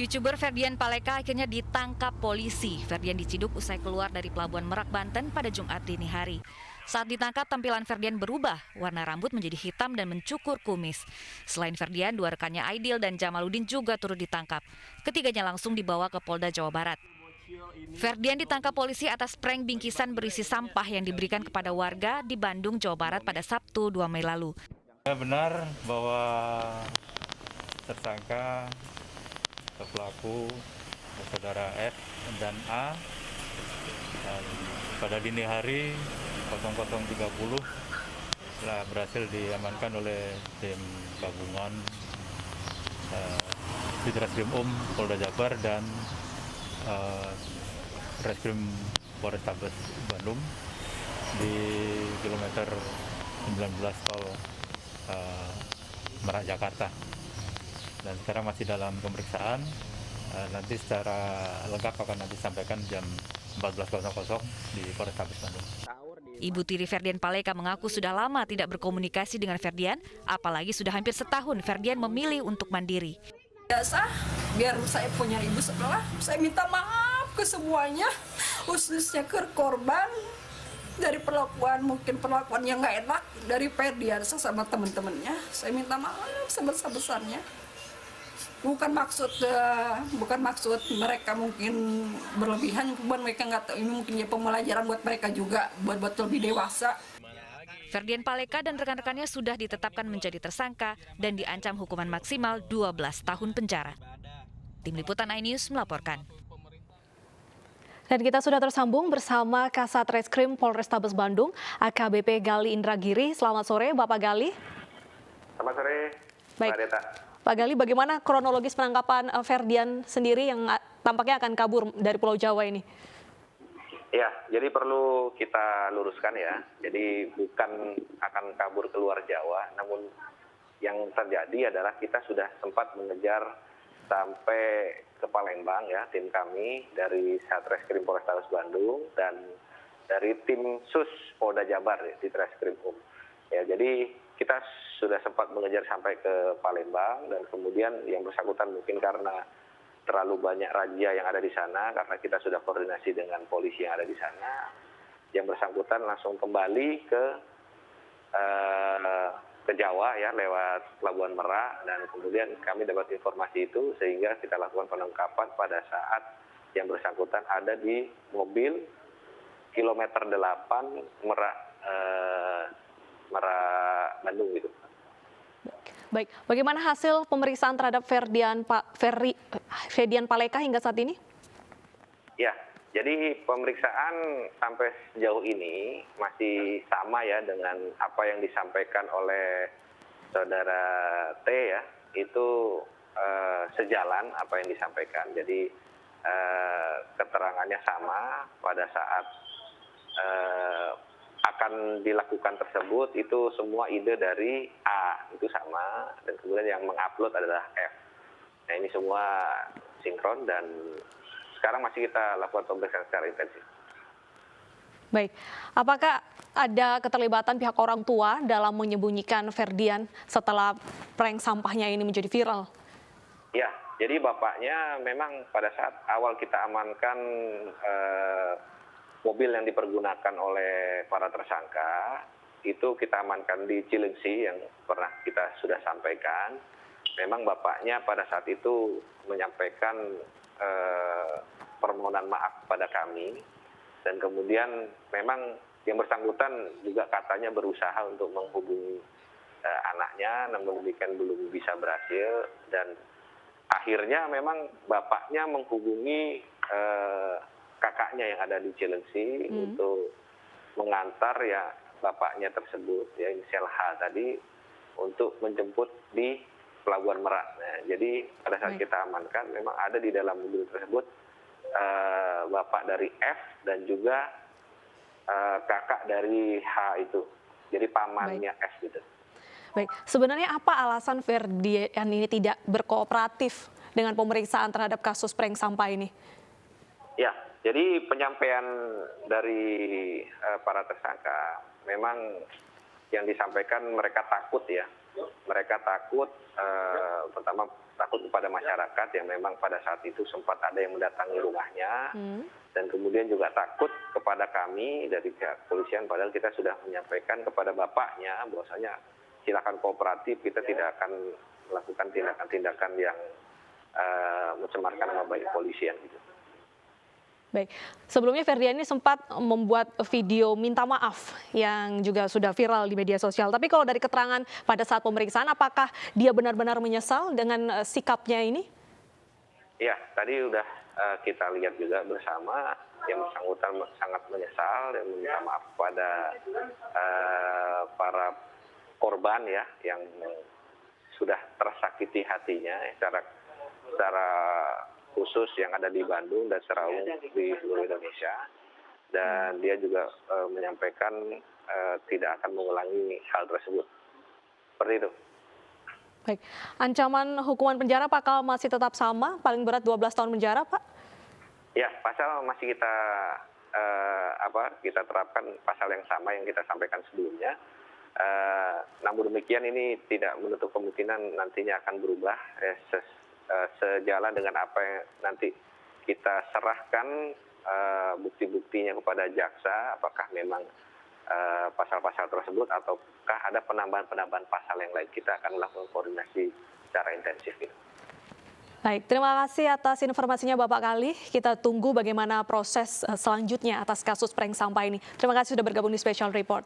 YouTuber Ferdian Paleka akhirnya ditangkap polisi. Ferdian diciduk usai keluar dari Pelabuhan Merak, Banten pada Jumat dini hari. Saat ditangkap, tampilan Ferdian berubah. Warna rambut menjadi hitam dan mencukur kumis. Selain Ferdian, dua rekannya Aidil dan Jamaludin juga turut ditangkap. Ketiganya langsung dibawa ke Polda Jawa Barat. Ferdian ditangkap polisi atas prank bingkisan berisi sampah yang diberikan kepada warga di Bandung, Jawa Barat pada Sabtu 2 Mei lalu. Benar bahwa tersangka atau pelaku saudara F dan A dan pada dini hari 00.30 telah berhasil diamankan oleh tim gabungan di Reskrim Polda Jabar dan Reskrim Polrestabes Bandung di kilometer 19 tol Merak Jakarta. Dan sekarang masih dalam pemeriksaan, nanti secara lengkap akan nanti sampaikan jam 14.00 di Polrestabes Bandung. Ibu tiri Ferdian Paleka mengaku sudah lama tidak berkomunikasi dengan Ferdian, apalagi sudah hampir setahun Ferdian memilih untuk mandiri. Biasa, biar saya punya ibu setelah, saya minta maaf ke semuanya, khususnya ke korban dari mungkin perlakuan yang nggak enak dari Ferdian sama teman-temannya. Saya minta maaf sebesar-besarnya. Bukan maksud mereka mungkin berlebihan, bukan mereka nggak tahu, ini mungkin ya pembelajaran buat mereka juga, buat lebih dewasa. Ferdian Paleka dan rekan-rekannya sudah ditetapkan menjadi tersangka dan diancam hukuman maksimal 12 tahun penjara. Tim Liputan iNews melaporkan. Dan kita sudah tersambung bersama Kasat Reskrim Polrestabes Bandung, AKBP Gali Indragiri. Selamat sore, Bapak Gali. Selamat sore, Baik. Mbak Deta. Pak Gali, bagaimana kronologis penangkapan Ferdian sendiri yang tampaknya akan kabur dari Pulau Jawa ini? Ya, jadi perlu kita luruskan ya. Jadi bukan akan kabur keluar Jawa, namun yang terjadi adalah kita sudah sempat mengejar sampai ke Palembang ya, tim kami dari Satreskrim Polrestabes Bandung dan dari tim Sus Polda Jabar ya, di Treskrim Ya, jadi kita sudah sempat mengejar sampai ke Palembang dan kemudian yang bersangkutan mungkin karena terlalu banyak razia yang ada di sana, karena kita sudah koordinasi dengan polisi yang ada di sana, yang bersangkutan langsung kembali ke Jawa ya lewat Pelabuhan Merak, dan kemudian kami dapat informasi itu sehingga kita lakukan penangkapan pada saat yang bersangkutan ada di mobil kilometer 8 Merak Bandung gitu. Baik, bagaimana hasil pemeriksaan terhadap Ferdian Paleka hingga saat ini? Ya, jadi pemeriksaan sampai sejauh ini masih sama ya dengan apa yang disampaikan oleh saudara T ya, itu sejalan apa yang disampaikan. Jadi keterangannya sama pada saat akan dilakukan tersebut, itu semua ide dari A itu sama, dan kemudian yang mengupload adalah F. Nah, ini semua sinkron dan sekarang masih kita lakukan pemeriksaan secara intensif. Baik, apakah ada keterlibatan pihak orang tua dalam menyembunyikan Ferdian setelah prank sampahnya ini menjadi viral? Ya, jadi bapaknya memang pada saat awal kita amankan mobil yang dipergunakan oleh para tersangka, itu kita amankan di Cilengsi yang pernah kita sudah sampaikan. Memang bapaknya pada saat itu menyampaikan permohonan maaf pada kami, dan kemudian memang yang bersangkutan juga katanya berusaha untuk menghubungi anaknya, namun demikian belum bisa berhasil, dan akhirnya memang bapaknya menghubungi kakaknya yang ada di Cilengsi untuk mengantar ya bapaknya tersebut, ya inisial H tadi, untuk menjemput di Pelabuhan Merak. Nah, jadi pada saat kita amankan memang ada di dalam mobil tersebut bapak dari F dan juga kakak dari H itu, jadi pamannya F gitu. Baik, sebenarnya apa alasan Ferdian ini tidak berkooperatif dengan pemeriksaan terhadap kasus prank sampah ini? Ya, jadi penyampaian dari para tersangka memang yang disampaikan mereka takut ya. Mereka takut, pertama takut kepada masyarakat yang memang pada saat itu sempat ada yang mendatangi rumahnya, dan kemudian juga takut kepada kami dari pihak kepolisian, padahal kita sudah menyampaikan kepada bapaknya bahwasanya silakan kooperatif, kita tidak akan melakukan tindakan-tindakan yang mencemarkan nama baik kepolisian gitu. Baik, sebelumnya Ferdian ini sempat membuat video minta maaf yang juga sudah viral di media sosial. Tapi kalau dari keterangan pada saat pemeriksaan, apakah dia benar-benar menyesal dengan sikapnya ini? Ya, tadi udah kita lihat juga bersama, yang bersangkutan sangat menyesal dan meminta maaf kepada para korban ya, yang sudah tersakiti hatinya secara khusus yang ada di Bandung dan secara umum di seluruh Indonesia, dan dia juga menyampaikan tidak akan mengulangi hal tersebut. Seperti itu. Baik, ancaman hukuman penjara apakah masih tetap sama, paling berat 12 tahun penjara, Pak? Ya, pasal masih kita terapkan pasal yang sama yang kita sampaikan sebelumnya. Namun demikian ini tidak menutup kemungkinan nantinya akan berubah sejalan dengan apa yang nanti kita serahkan bukti-buktinya kepada jaksa, apakah memang pasal-pasal tersebut ataukah ada penambahan-penambahan pasal yang lain. Kita akan melakukan koordinasi secara intensif. Baik, terima kasih atas informasinya Bapak Khalih. Kita tunggu bagaimana proses selanjutnya atas kasus prank sampah ini. Terima kasih sudah bergabung di Special Report.